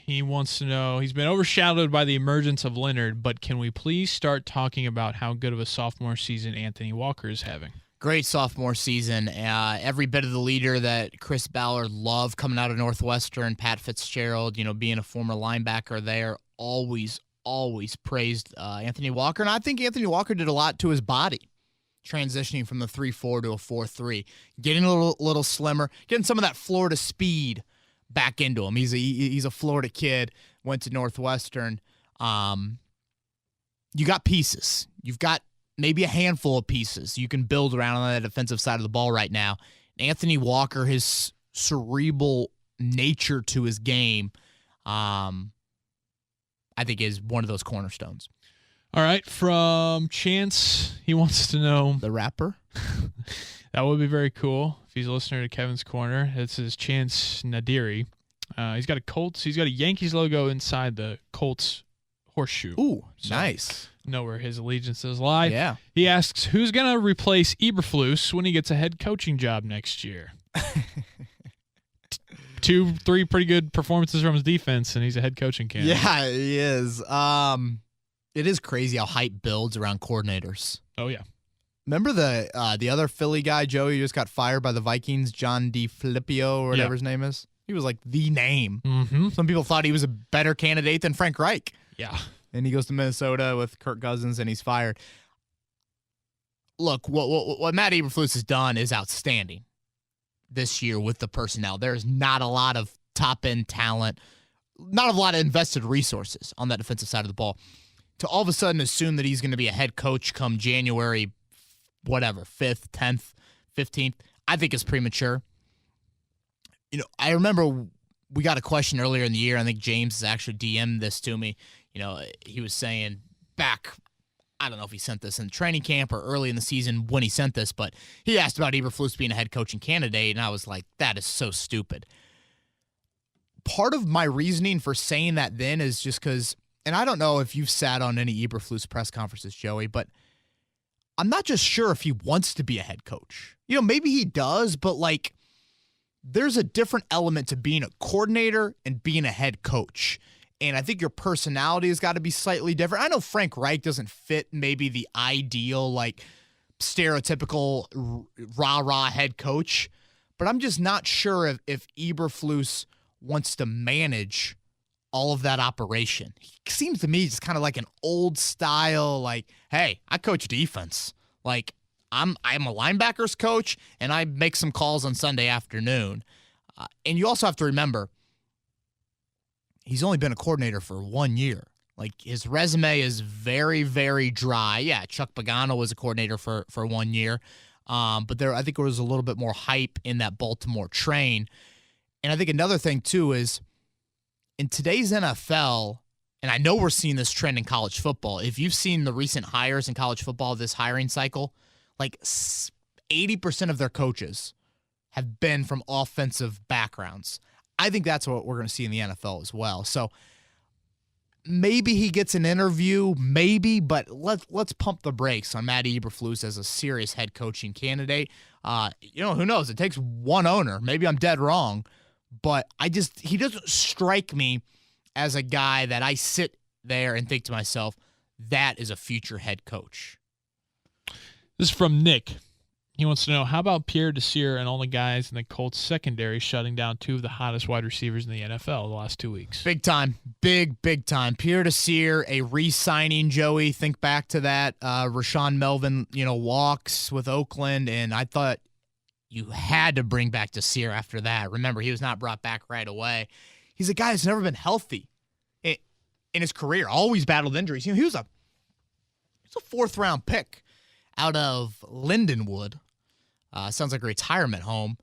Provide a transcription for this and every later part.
He wants to know, he's been overshadowed by the emergence of Leonard, but can we please start talking about how good of a sophomore season Anthony Walker is having? Great sophomore season. Every bit of the leader that Chris Ballard loved coming out of Northwestern, Pat Fitzgerald, being a former linebacker there, always praised Anthony Walker. And I think Anthony Walker did a lot to his body, transitioning from the 3-4 to a 4-3, getting a little slimmer, getting some of that Florida speed back into him. He's a Florida kid, went to Northwestern. You got pieces. You've got maybe a handful of pieces you can build around on the defensive side of the ball right now. Anthony Walker, his cerebral nature to his game, I think is one of those cornerstones. All right, from Chance, he wants to know. The rapper? That would be very cool if he's a listener to Kevin's Corner. This is Chance Nadiri. He's got a Yankees logo inside the Colts horseshoe. Ooh, so nice. Know where his allegiances lie. Yeah. He asks, who's going to replace Eberflus when he gets a head coaching job next year? 2-3 pretty good performances from his defense, and he's a head coaching candidate. Yeah, he is. It is crazy how hype builds around coordinators. Oh, yeah. Remember the other Philly guy, Joey, who just got fired by the Vikings, John DiFilippio or whatever his name is? He was like the name. Mm-hmm. Some people thought he was a better candidate than Frank Reich. Yeah. And he goes to Minnesota with Kirk Cousins, and he's fired. Look, what Matt Eberflus has done is outstanding this year with the personnel. There's not a lot of top-end talent, not a lot of invested resources on that defensive side of the ball. To all of a sudden assume that he's going to be a head coach come January, 5th, 10th, 15th, I think is premature. I remember we got a question earlier in the year. I think James has actually DM'd this to me. He was saying back, I don't know if he sent this in training camp or early in the season when he sent this, but he asked about Eberflus being a head coaching candidate, and I was like, that is so stupid. Part of my reasoning for saying that then is just because, and I don't know if you've sat on any Eberflus press conferences, Joey, but I'm not just sure if he wants to be a head coach. Maybe he does, but there's a different element to being a coordinator and being a head coach. And I think your personality has got to be slightly different. I know Frank Reich doesn't fit maybe the ideal, stereotypical rah-rah head coach, but I'm just not sure if Eberflus wants to manage all of that operation. He seems to me just kind of like an old style, hey, I coach defense. I'm a linebackers coach, and I make some calls on Sunday afternoon. And you also have to remember, he's only been a coordinator for 1 year. His resume is very, very dry. Yeah, Chuck Pagano was a coordinator for 1 year. But I think there was a little bit more hype in that Baltimore train. And I think another thing, too, is in today's NFL, and I know we're seeing this trend in college football, if you've seen the recent hires in college football, this hiring cycle, 80% of their coaches have been from offensive backgrounds. I think that's what we're going to see in the NFL as well. So maybe he gets an interview, maybe, but let's pump the brakes on Matt Eberflus as a serious head coaching candidate. Who knows? It takes one owner. Maybe I'm dead wrong, but he doesn't strike me as a guy that I sit there and think to myself, that is a future head coach. This is from Nick. He wants to know, how about Pierre Desir and all the guys in the Colts secondary shutting down two of the hottest wide receivers in the NFL the last 2 weeks? Big time. Big time. Pierre Desir, a re-signing, Joey. Think back to that. Rashawn Melvin, walks with Oakland, and I thought you had to bring back Desir after that. Remember, he was not brought back right away. He's a guy who's never been healthy in his career, always battled injuries. He was a fourth-round pick out of Lindenwood. Sounds like a retirement home.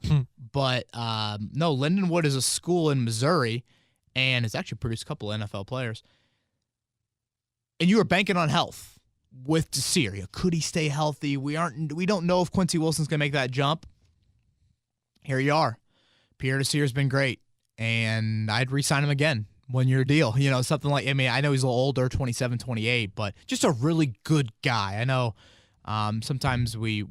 But no, Lindenwood is a school in Missouri, and it's actually produced a couple of NFL players. And you were banking on health with Desir. Could he stay healthy? We don't know if Quincy Wilson's going to make that jump. Here you are. Pierre Desir's been great, and I'd re-sign him again. 1-year deal. Something I know he's a little older, 27, 28, but just a really good guy. I know Sometimes we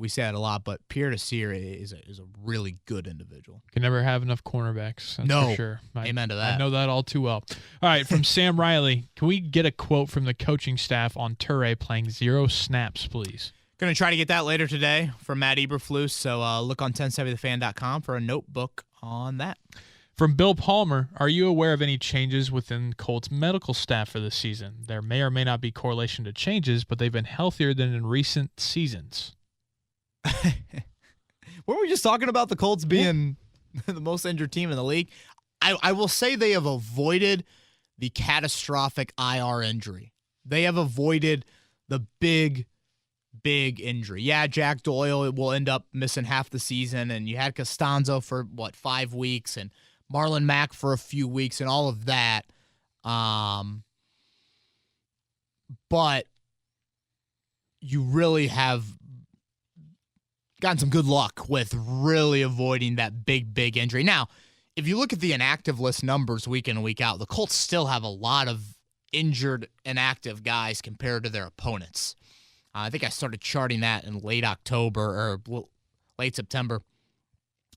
say that a lot, but Pierre Desir is a really good individual. Can never have enough cornerbacks. That's No. for sure. Amen to that. I know that all too well. All right, from Sam Riley, can we get a quote from the coaching staff on Toure playing 0 snaps, please? Going to try to get that later today from Matt Eberflus, so look on 1070thefan.com for a notebook on that. From Bill Palmer, are you aware of any changes within Colts medical staff for this season? There may or may not be correlation to changes, but they've been healthier than in recent seasons. Weren't we just talking about the Colts being the most injured team in the league? I will say they have avoided the catastrophic IR injury. They have avoided the big injury. Yeah, Jack Doyle will end up missing half the season, and you had Costanzo for, 5 weeks, and Marlon Mack for a few weeks, and all of that. But you really have gotten some good luck with really avoiding that big injury. Now, if you look at the inactive list numbers week in and week out, the Colts still have a lot of injured inactive guys compared to their opponents. I think I started charting that in late October or late September.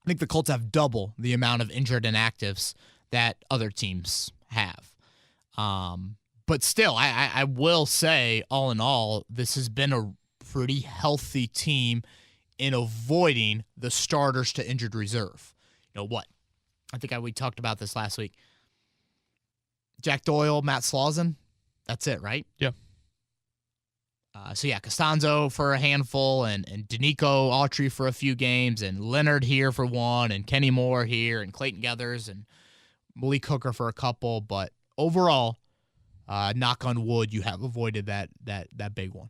I think the Colts have double the amount of injured inactives that other teams have. But still, I will say, all in all, this has been a pretty healthy team in avoiding the starters to injured reserve. You know what? I think we talked about this last week. Jack Doyle, Matt Slauson, that's it, right? Yeah. Costanzo for a handful, and Danico Autry for a few games, and Leonard here for one, and Kenny Moore here, and Clayton Geathers, and Malik Hooker for a couple. But overall, knock on wood, you have avoided that big one.